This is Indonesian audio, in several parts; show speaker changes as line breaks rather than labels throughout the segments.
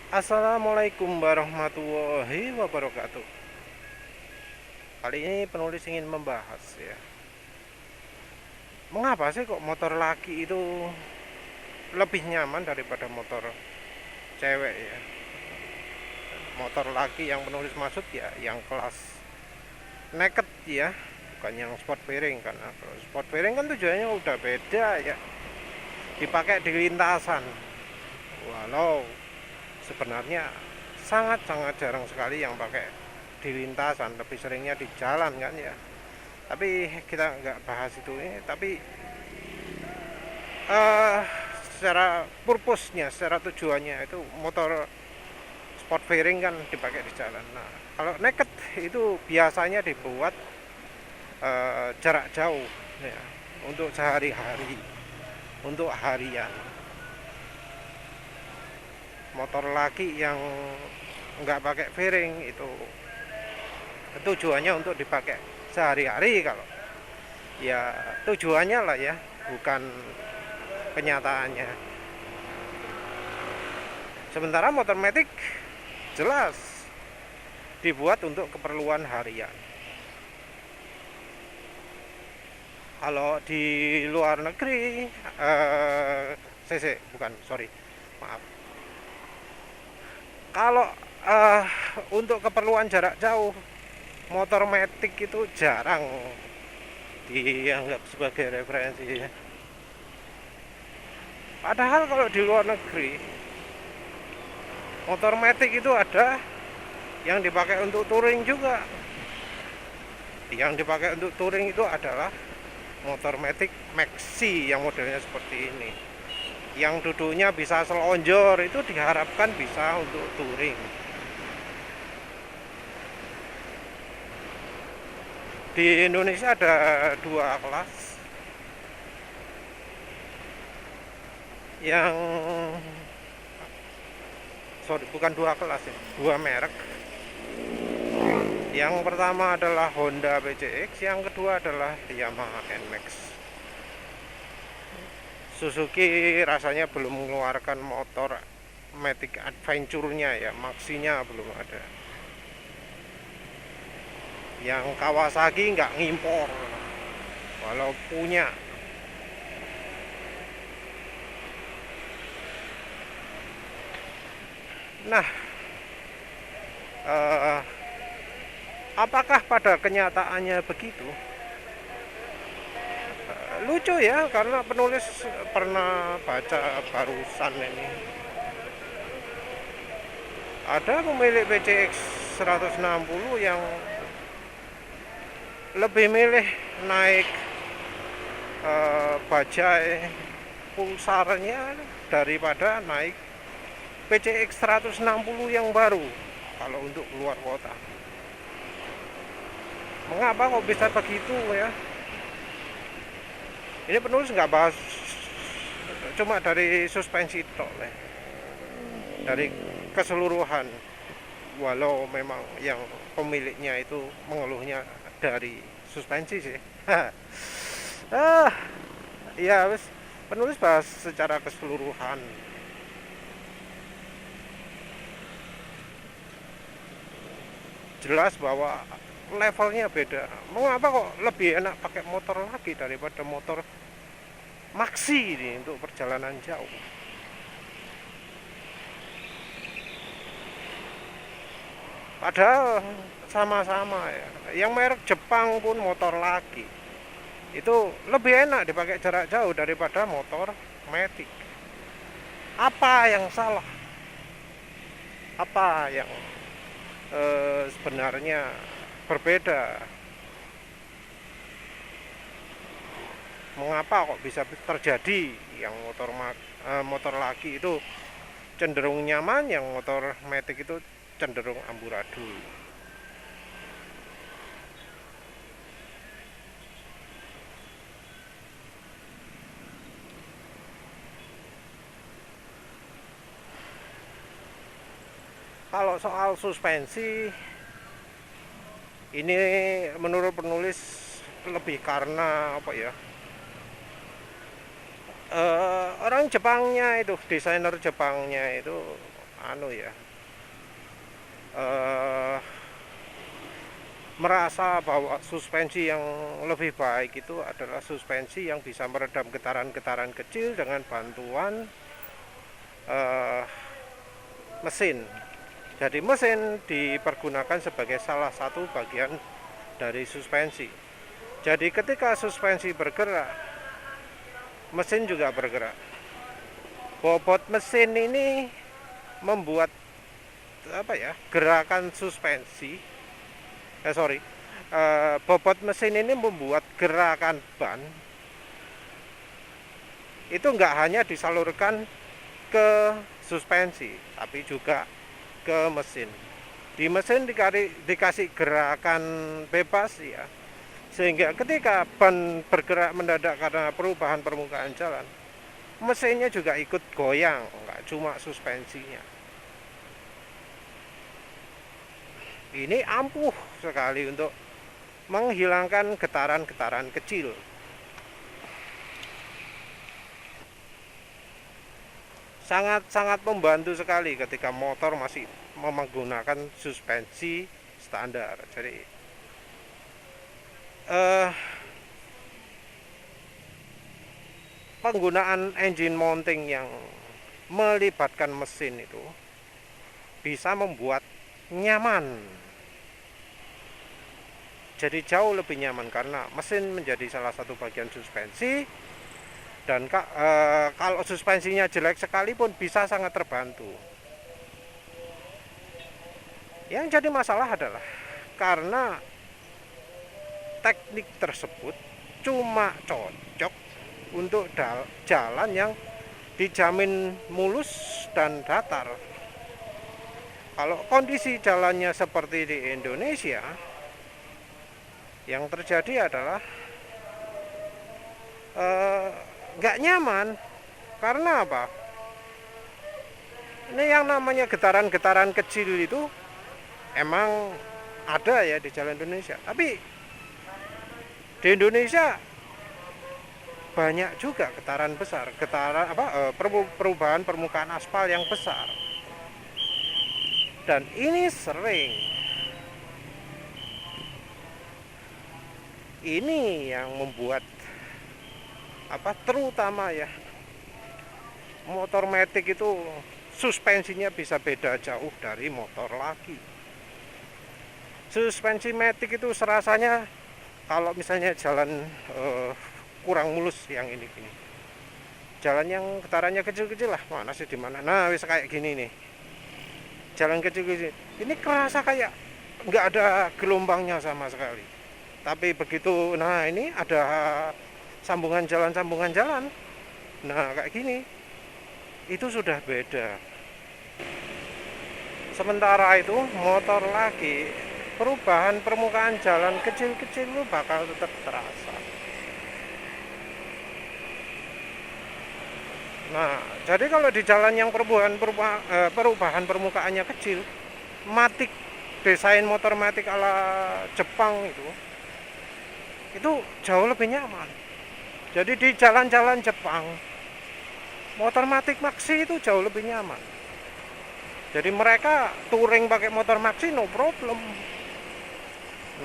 Assalamualaikum warahmatullahi wabarakatuh. Kali ini penulis ingin membahas ya, mengapa sih kok motor laki itu lebih nyaman daripada motor cewek ya. Motor laki yang penulis maksud ya yang kelas naked ya, bukan yang sport fairing. Karena kalau sport fairing kan tujuannya udah beda ya, dipakai di lintasan. Walau sebenarnya sangat-sangat jarang sekali yang pakai di lintasan, lebih seringnya di jalan kan ya. Tapi kita nggak bahas itu ini, tapi uh, secara purpose-nya, secara tujuannya itu motor sport fairing kan dipakai di jalan. Nah, kalau naked itu biasanya dibuat jarak jauh ya, untuk sehari-hari, untuk harian. Motor laki yang nggak pakai fairing itu tujuannya untuk dipakai sehari-hari, kalau ya tujuannya lah ya, bukan kenyataannya. Sementara motor metik jelas dibuat untuk keperluan harian. Kalau di luar negeri, bukan, sorry, maaf. Kalau untuk keperluan jarak jauh, motor metik itu jarang dianggap sebagai referensi ya. Padahal kalau di luar negeri, motor metik itu ada yang dipakai untuk touring juga. Yang dipakai untuk touring itu adalah motor metik Maxi yang modelnya seperti ini. Yang duduknya bisa selonjor, itu diharapkan bisa untuk touring. Di Indonesia ada dua kelas yang, sorry, bukan dua kelas ya, dua merek. Yang pertama adalah Honda PCX, yang kedua adalah Yamaha NMAX. Suzuki rasanya belum mengeluarkan motor Matic Adventure-nya ya, Maxinya belum ada. Yang Kawasaki nggak ngimpor, walau punya. Nah, apakah pada kenyataannya begitu? Lucu ya, karena penulis pernah baca barusan ini, ada pemilik PCX 160 yang lebih milih naik bajai pulsarnya daripada naik PCX 160 yang baru kalau untuk keluar kota. Mengapa kok bisa begitu ya? Ini penulis nggak bahas cuma dari suspensi tok, dari keseluruhan. Walau memang yang pemiliknya itu mengeluhnya dari suspensi sih. Ya wes, penulis bahas secara keseluruhan. Jelas bahwa levelnya beda. Mengapa kok lebih enak pakai motor lagi daripada motor Maxi ini untuk perjalanan jauh? Padahal sama-sama ya. Yang merek Jepang pun motor laki itu lebih enak dipakai jarak jauh daripada motor Matic. Apa yang salah? Apa yang sebenarnya berbeda? Mengapa kok bisa terjadi yang motor laki itu cenderung nyaman, yang motor Matic itu cenderung amburadul? Kalau soal suspensi, ini menurut penulis lebih karena apa ya, orang Jepangnya itu, desainer Jepangnya itu anu ya, eh, merasa bahwa suspensi yang lebih baik itu adalah suspensi yang bisa meredam getaran-getaran kecil dengan bantuan eh, mesin. Jadi mesin dipergunakan sebagai salah satu bagian dari suspensi. Jadi ketika suspensi bergerak, mesin juga bergerak. Bobot mesin ini membuat gerakan suspensi. Bobot mesin ini membuat gerakan ban itu nggak hanya disalurkan ke suspensi, tapi juga ke mesin. Di mesin dikasih gerakan bebas ya, sehingga ketika ban bergerak mendadak karena perubahan permukaan jalan, mesinnya juga ikut goyang, nggak cuma suspensinya. Ini ampuh sekali untuk menghilangkan getaran-getaran kecil. Sangat-sangat membantu sekali ketika motor masih menggunakan suspensi standar. Jadi penggunaan engine mounting yang melibatkan mesin itu bisa membuat nyaman. Jadi jauh lebih nyaman karena mesin menjadi salah satu bagian suspensi, dan kalau suspensinya jelek sekalipun bisa sangat terbantu. Yang jadi masalah adalah karena teknik tersebut cuma cocok untuk jalan yang dijamin mulus dan datar. Kalau kondisi jalannya seperti di Indonesia, yang terjadi adalah nggak nyaman. Karena apa? Ini yang namanya getaran-getaran kecil itu emang ada ya di jalan Indonesia. Tapi di Indonesia banyak juga getaran besar, perubahan permukaan aspal yang besar. Dan ini sering. Ini yang membuat terutama ya motor matic itu suspensinya bisa beda jauh dari motor laki. Suspensi matic itu serasanya kalau misalnya jalan kurang mulus yang ini gini. Jalan yang getarannya kecil-kecil lah, mana sih di mana? Nah, wis kayak gini nih. Jalan kecil-kecil. Ini kerasa kayak nggak ada gelombangnya sama sekali. Tapi begitu, nah ini ada sambungan jalan. Nah, kayak gini. Itu sudah beda. Sementara itu motor lagi, perubahan permukaan jalan kecil-kecil itu bakal tetap terasa. Nah, jadi kalau di jalan yang perubahan permukaannya kecil, matic, desain motor matic ala Jepang itu jauh lebih nyaman. Jadi di jalan-jalan Jepang, motor matic maxi itu jauh lebih nyaman. Jadi mereka touring pakai motor maxi no problem.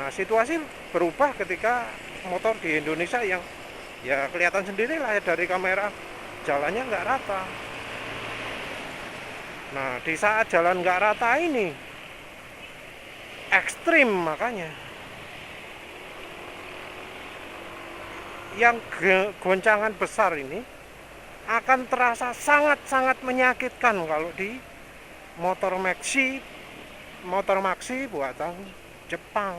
Nah, situasi berubah ketika motor di Indonesia yang ya kelihatan sendirilah ya dari kamera, jalannya nggak rata. Nah, di saat jalan nggak rata ini ekstrim, makanya yang goncangan besar ini akan terasa sangat-sangat menyakitkan kalau di motor maxi buatan Jepang.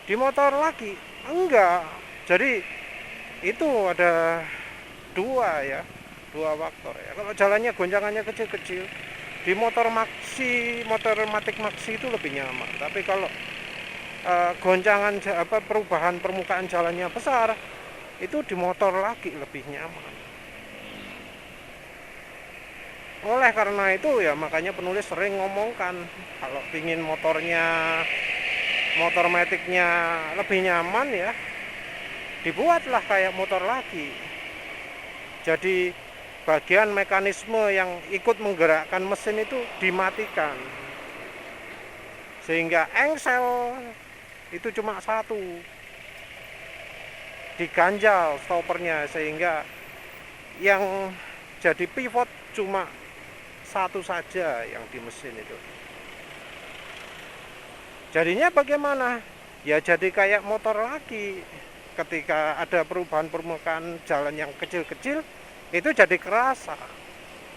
Di motor lagi enggak. Jadi itu ada dua faktor ya. Kalau jalannya goncangannya kecil-kecil, di motor matic maxi itu lebih nyaman. Tapi kalau goncangan perubahan permukaan jalannya besar, itu di motor lagi lebih nyaman. Oleh karena itu ya makanya penulis sering ngomongkan kalau pingin motor maticnya lebih nyaman ya dibuatlah kayak motor lagi. Jadi bagian mekanisme yang ikut menggerakkan mesin itu dimatikan, sehingga engsel itu cuma satu, diganjal stoppernya, sehingga yang jadi pivot cuma satu saja yang di mesin itu. Jadinya bagaimana? Ya jadi kayak motor lagi. Ketika ada perubahan permukaan jalan yang kecil-kecil, itu jadi kerasa.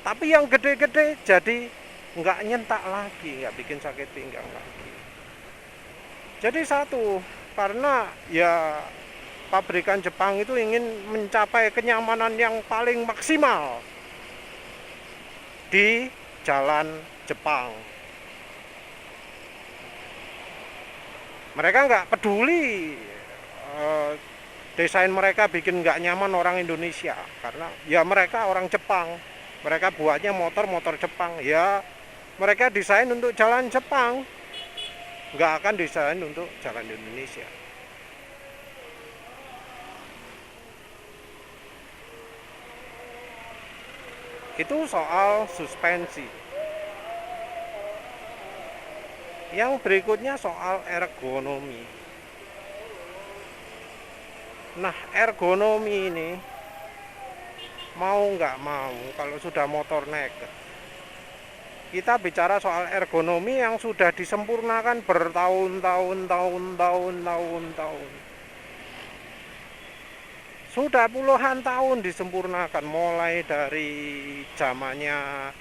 Tapi yang gede-gede jadi nggak nyentak lagi, nggak bikin sakit pinggang lagi. Jadi satu, karena ya pabrikan Jepang itu ingin mencapai kenyamanan yang paling maksimal di jalan Jepang. Mereka nggak peduli desain mereka bikin nggak nyaman orang Indonesia, karena ya mereka orang Jepang, mereka buatnya motor Jepang, ya mereka desain untuk jalan Jepang, nggak akan desain untuk jalan Indonesia. Itu soal suspensi. Yang berikutnya soal ergonomi. Nah, ergonomi ini mau nggak mau, kalau sudah motor naked, kita bicara soal ergonomi yang sudah disempurnakan bertahun-tahun. Sudah puluhan tahun disempurnakan, mulai dari zamannya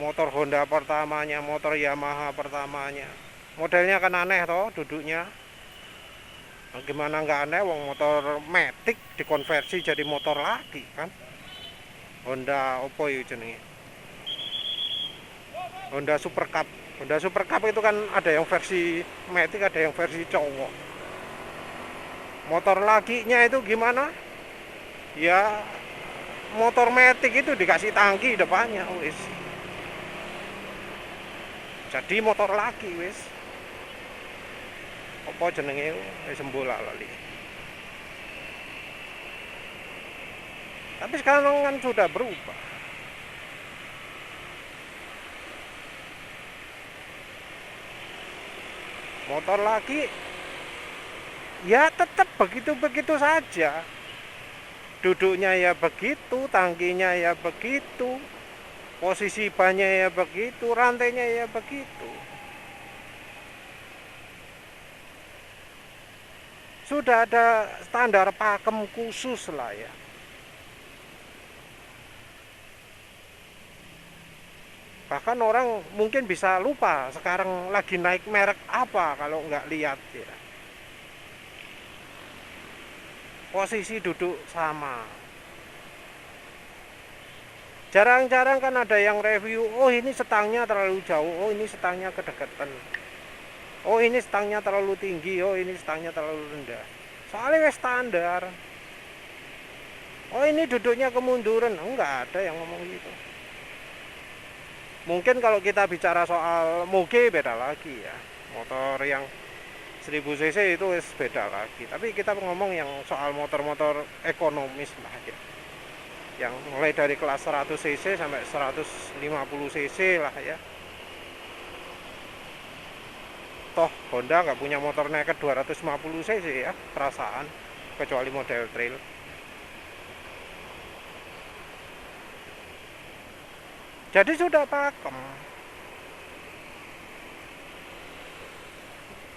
motor Honda pertamanya, motor Yamaha pertamanya. Modelnya kan aneh toh duduknya. Nah, gimana nggak aneh, wong motor Matic dikonversi jadi motor lagi kan. Honda opo itu jenenge? Honda Super Cup. Honda Super Cup itu kan ada yang versi Matic, ada yang versi cowok. Motor lakinya itu gimana? Ya motor Matic itu dikasih tangki depannya wis. Jadi motor laki wis. Apa jenenge sembola lali. Tapi sekarang kan sudah berubah. Motor laki ya tetap begitu-begitu saja. Duduknya ya begitu, tangkinya ya begitu, posisi bannya ya begitu, rantainya ya begitu. Sudah ada standar pakem khusus lah ya. Bahkan orang mungkin bisa lupa sekarang lagi naik merek apa kalau nggak lihat ya. Posisi duduk sama. Jarang-jarang kan ada yang review, oh ini setangnya terlalu jauh, oh ini setangnya kedekatan, oh ini setangnya terlalu tinggi, oh ini setangnya terlalu rendah. Soalnya wes standar. Oh ini duduknya kemunduran, enggak ada yang ngomong gitu. Mungkin kalau kita bicara soal moge beda lagi ya, motor yang 1000 cc itu beda lagi. Tapi kita ngomong yang soal motor-motor ekonomis lah ya, yang mulai dari kelas 100 cc sampai 150 cc lah ya. Toh Honda nggak punya motor naked 250 cc ya, perasaan, kecuali model trail. Jadi sudah pakem.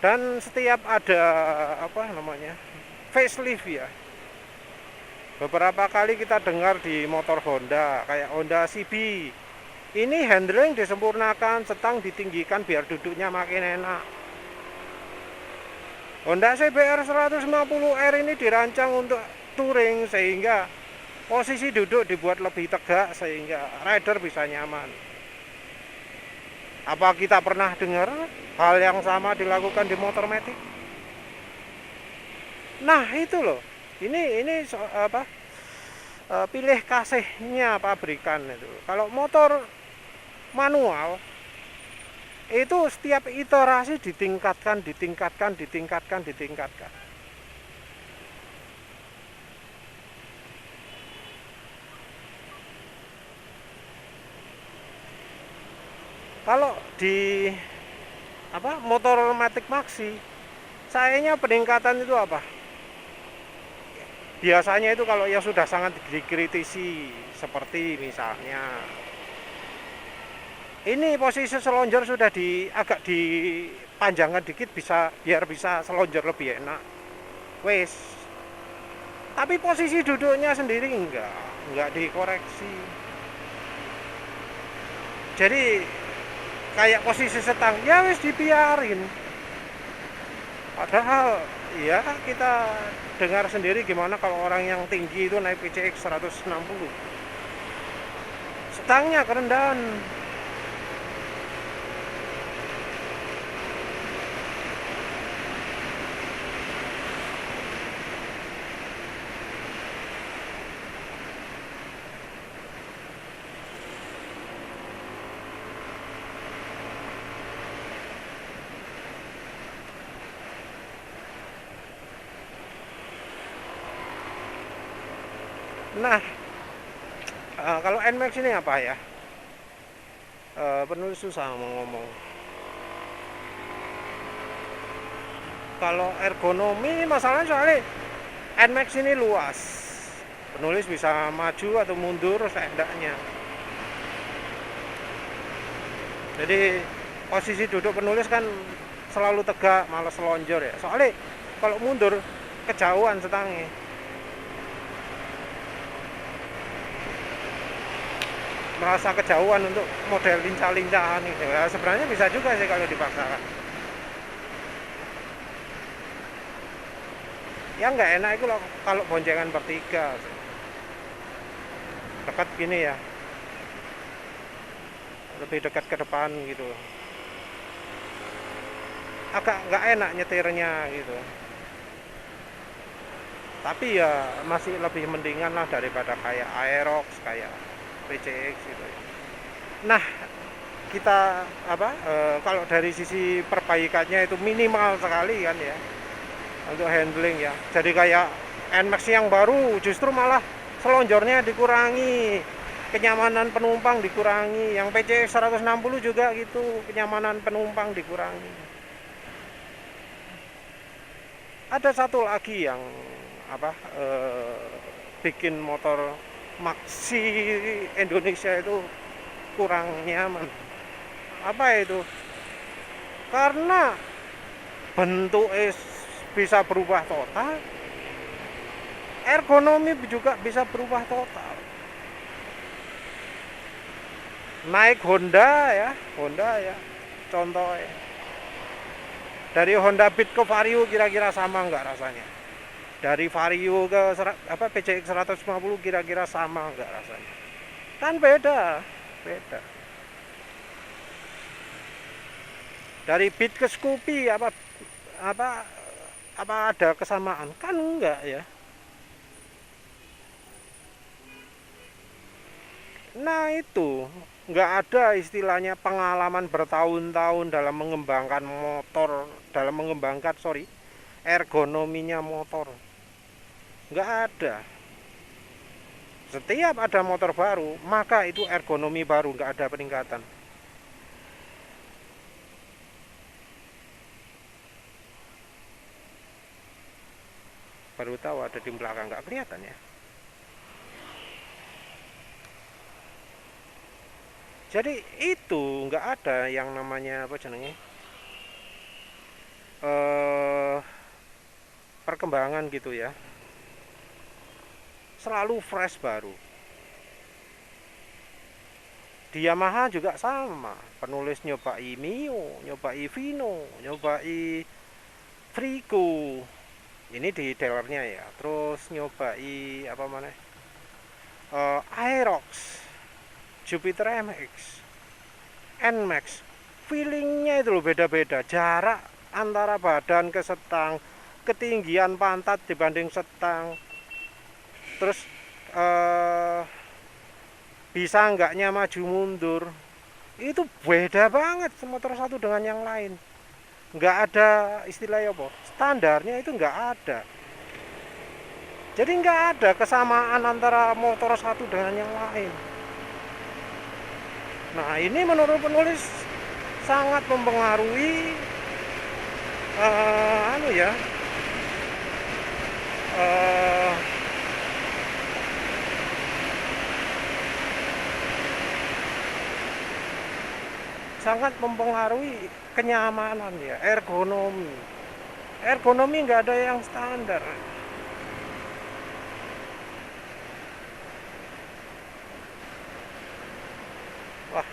Dan setiap ada apa namanya facelift ya, beberapa kali kita dengar di motor Honda kayak Honda CB, ini handling disempurnakan, setang ditinggikan biar duduknya makin enak. Honda CBR 150R ini dirancang untuk touring, sehingga posisi duduk dibuat lebih tegak sehingga rider bisa nyaman. Apa kita pernah dengar hal yang sama dilakukan di motor Matic? Nah itu loh, ini pilih kasihnya pabrikan itu. Kalau motor manual itu setiap iterasi ditingkatkan. Kalau di motor Matic Maxi, sayangnya peningkatan itu apa? Biasanya itu kalau yang sudah sangat dikritisi, seperti misalnya ini posisi selonjor sudah agak dipanjangkan dikit, biar bisa selonjor lebih enak. Wes. Tapi posisi duduknya sendiri enggak dikoreksi. Jadi kayak posisi setang, ya wes dibiarin. Padahal ya kita dengar sendiri gimana kalau orang yang tinggi itu naik PCX 160. Setangnya kerendahan. Nah, kalau NMAX ini apa ya? Penulis susah mau ngomong. Kalau ergonomi masalahnya soalnya NMAX ini luas. Penulis bisa maju atau mundur sehendaknya. Jadi posisi duduk penulis kan selalu tegak, malah selonjor ya. Soalnya kalau mundur kejauhan setangnya. Merasa kejauhan untuk model lincah-lincahan gitu. Ya, sebenarnya bisa juga sih kalau dipaksakan. Ya nggak enak itu loh kalau boncengan bertiga. Dekat gini ya. Lebih dekat ke depan gitu. Agak nggak enak nyetirnya gitu. Tapi ya masih lebih mendingan lah daripada kayak Aerox, kayak PCX gitu. Nah, kita kalau dari sisi perbaikannya itu minimal sekali kan ya untuk handling ya. Jadi kayak NMAX yang baru justru malah selonjornya dikurangi, kenyamanan penumpang dikurangi. Yang PCX 160 juga gitu, kenyamanan penumpang dikurangi. Ada satu lagi yang bikin motor Maxi Indonesia itu kurang nyaman. Apa itu? Karena bentuk bisa berubah total, ergonomi juga bisa berubah total. Naik Honda ya, contohnya. Dari Honda Beat ke Vario kira-kira sama nggak rasanya? Dari Vario ke PCX 150 kira-kira sama nggak rasanya? Kan beda. Dari Beat ke Scoopy apa ada kesamaan? Kan enggak ya. Nah itu nggak ada istilahnya pengalaman bertahun-tahun dalam mengembangkan ergonominya motor. Nggak ada. Setiap ada motor baru, maka itu ergonomi baru, nggak ada peningkatan. Baru tahu ada di belakang, nggak kelihatan ya. Jadi itu nggak ada yang namanya perkembangan gitu ya. Selalu fresh baru. Di Yamaha juga sama. Penulis nyobai Mio, nyobai Vino, nyobai Frico. Ini di dealernya ya. Terus nyobai Aerox, Jupiter MX, NMAX. Feelingnya itu loh beda-beda. Jarak antara badan ke setang, ketinggian pantat dibanding setang. Terus bisa enggaknya maju mundur. Itu beda banget motor satu dengan yang lain. Nggak ada istilahnya apa, standarnya itu nggak ada. Jadi nggak ada kesamaan antara motor satu dengan yang lain. Nah ini menurut penulis sangat mempengaruhi anu ya, eh, sangat mempengaruhi kenyamanan ya, ergonomi nggak ada yang standar. Wah,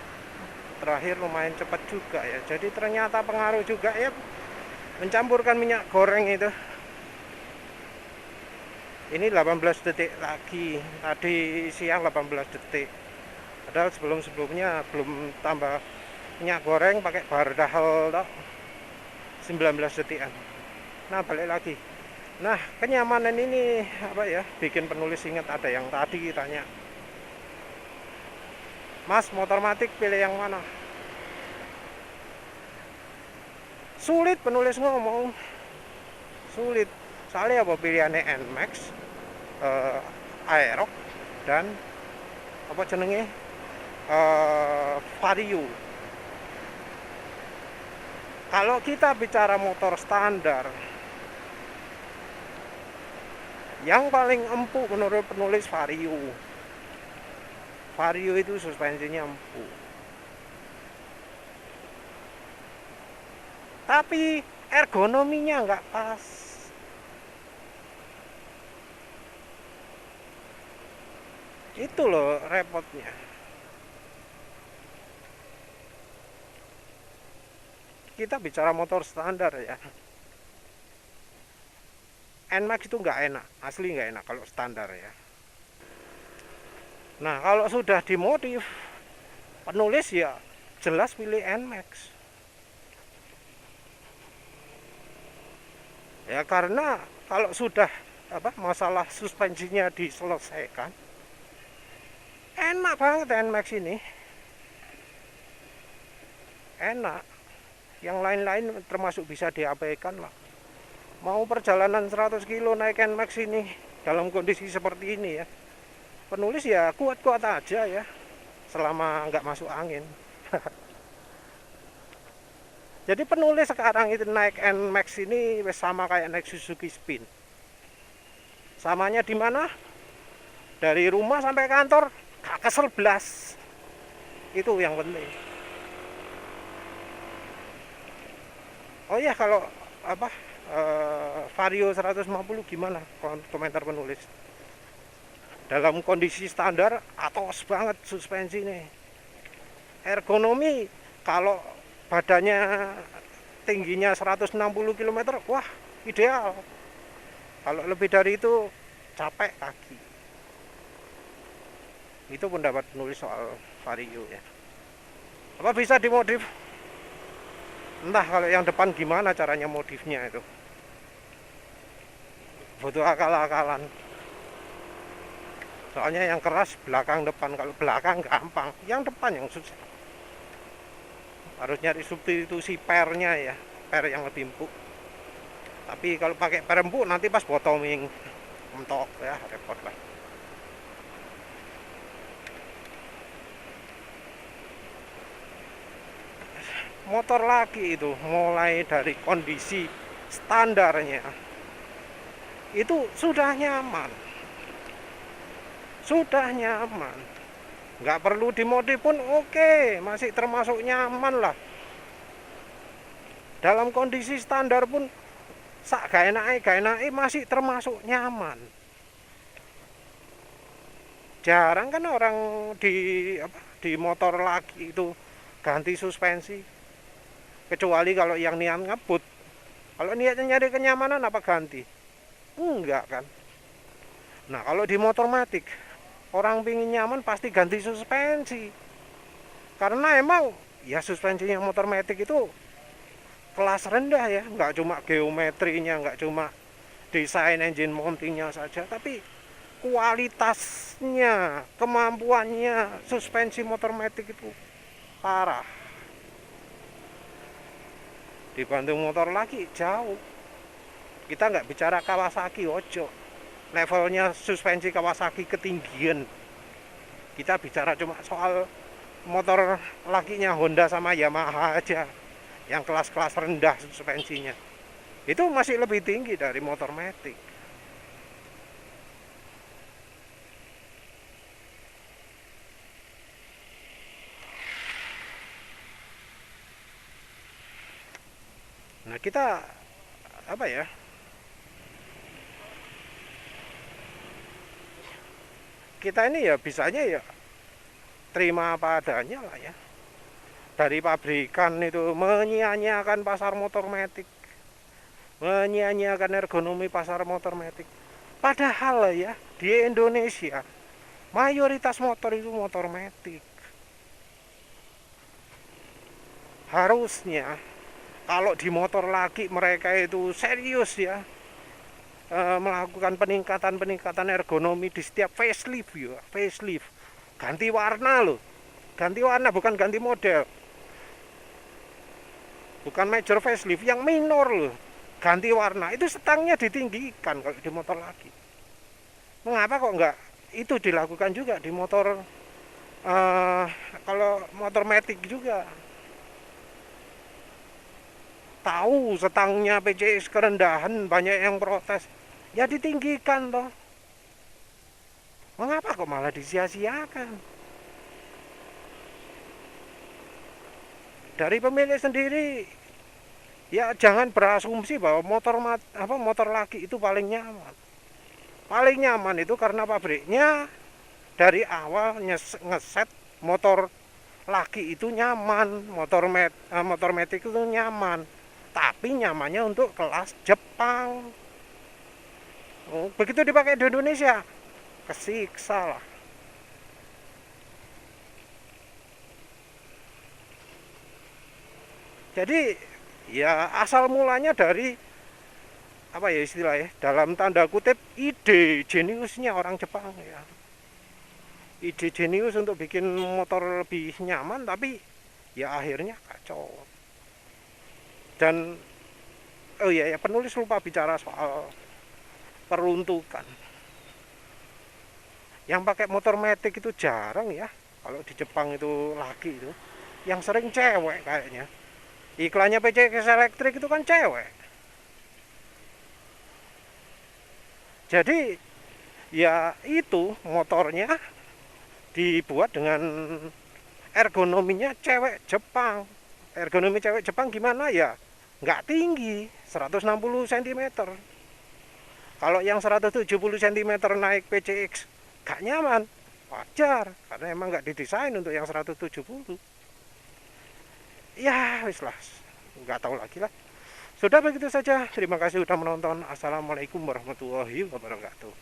terakhir lumayan cepat juga ya, jadi ternyata pengaruh juga ya mencampurkan minyak goreng itu. Ini 18 detik lagi, tadi siang 18 detik, padahal sebelumnya belum tambah minyak goreng, pakai bar dahel 19 detikan. Nah, balik lagi. Nah, kenyamanan ini apa ya, bikin penulis ingat ada yang tadi tanya, Mas, motor matic pilih yang mana? Sulit penulis ngomong, sulit. Soalnya apa, pilihannya NMAX, Aerox, dan apa jenenge, Vario. Kalau kita bicara motor standar, yang paling empuk menurut penulis Vario. Vario itu suspensinya empuk. Tapi ergonominya nggak pas. Itu loh repotnya. Kita bicara motor standar ya. NMAX itu nggak enak, asli nggak enak kalau standar ya. Nah, kalau sudah dimodif, penulis ya jelas pilih NMAX. Ya karena kalau sudah masalah suspensinya diselesaikan, enak banget NMAX ini. Enak. Yang lain-lain termasuk bisa diabaikan lah. Mau perjalanan 100 kilo naik NMAX ini dalam kondisi seperti ini ya, penulis ya kuat-kuat aja ya, selama nggak masuk angin. Jadi penulis sekarang itu naik NMAX ini sama kayak naik Suzuki Spin. Samanya di mana? Dari rumah sampai kantor gak kesel belas. Itu yang penting. Oh iya, kalau Vario 150 gimana komentar penulis? Dalam kondisi standar atos banget suspensi nih. Ergonomi kalau badannya tingginya 160 km, wah ideal. Kalau lebih dari itu capek kaki. Itu pendapat penulis soal Vario ya. Apa bisa dimodif? Entah kalau yang depan gimana caranya modifnya itu. Butuh akal-akalan. Soalnya yang keras belakang depan, kalau belakang gampang, yang depan yang susah. Harus nyari substitusi pernya ya, per yang lebih empuk. Tapi kalau pakai per empuk nanti pas bottoming mentok ya, repot lah. Motor lagi itu mulai dari kondisi standarnya itu sudah nyaman, nggak perlu dimodif pun oke, masih termasuk nyaman lah. Dalam kondisi standar pun sak gak enake masih termasuk nyaman. Jarang kan orang di motor lagi itu ganti suspensi, kecuali kalau yang niat ngebut. Kalau niatnya nyari kenyamanan apa ganti? Enggak kan. Nah, kalau di motor matic, orang pingin nyaman pasti ganti suspensi. Karena emang ya suspensinya motor matic itu kelas rendah ya, nggak cuma geometrinya, nggak cuma desain engine mountingnya saja, tapi kualitasnya, kemampuannya suspensi motor matic itu parah. Dibantu motor lagi jauh. Kita nggak bicara Kawasaki, ojo. Levelnya suspensi Kawasaki ketinggian. Kita bicara cuma soal motor lakinya Honda sama Yamaha aja yang kelas-kelas rendah suspensinya itu masih lebih tinggi dari motor matic. Nah kita apa ya, kita ini ya bisanya ya terima apa adanya lah ya. Dari pabrikan itu menyia-nyiakan pasar motor matic, menyia-nyiakan ergonomi pasar motor matic. Padahal ya di Indonesia mayoritas motor itu motor matic. Harusnya kalau di motor laki mereka itu serius ya, melakukan peningkatan ergonomi di setiap facelift ya, facelift. Ganti warna loh. Ganti warna bukan ganti model. Bukan major facelift, yang minor loh. Ganti warna. Itu stangnya ditinggikan kalau di motor laki. Mengapa kok enggak itu dilakukan juga di motor kalau motor matic juga? Tahu setangnya PCX kerendahan, banyak yang protes. Ya ditinggikan toh. Mengapa kok malah disia-siakan? Dari pemilik sendiri ya jangan berasumsi bahwa motor laki itu paling nyaman. Paling nyaman itu karena pabriknya dari awal ngeset motor laki itu nyaman, motor matic itu nyaman. Tapi nyamannya untuk kelas Jepang. Begitu dipakai di Indonesia, kesiksa lah. Jadi ya asal mulanya dari apa ya istilahnya, dalam tanda kutip ide jeniusnya orang Jepang ya. Ide jenius untuk bikin motor lebih nyaman, tapi ya akhirnya kacau. Dan oh iya ya, penulis lupa bicara soal peruntukan. Yang pakai motor matic itu jarang ya. Kalau di Jepang itu laki itu, yang sering cewek kayaknya. Iklannya PCX elektrik itu kan cewek. Jadi ya itu motornya dibuat dengan ergonominya cewek Jepang. Ergonomi cewek Jepang gimana ya? Nggak tinggi, 160 cm. Kalau yang 170 cm naik PCX nggak nyaman, wajar karena emang nggak didesain untuk yang 170. Ya wis lah, nggak tahu lagi lah. Sudah begitu saja, terima kasih sudah menonton. Assalamualaikum warahmatullahi wabarakatuh.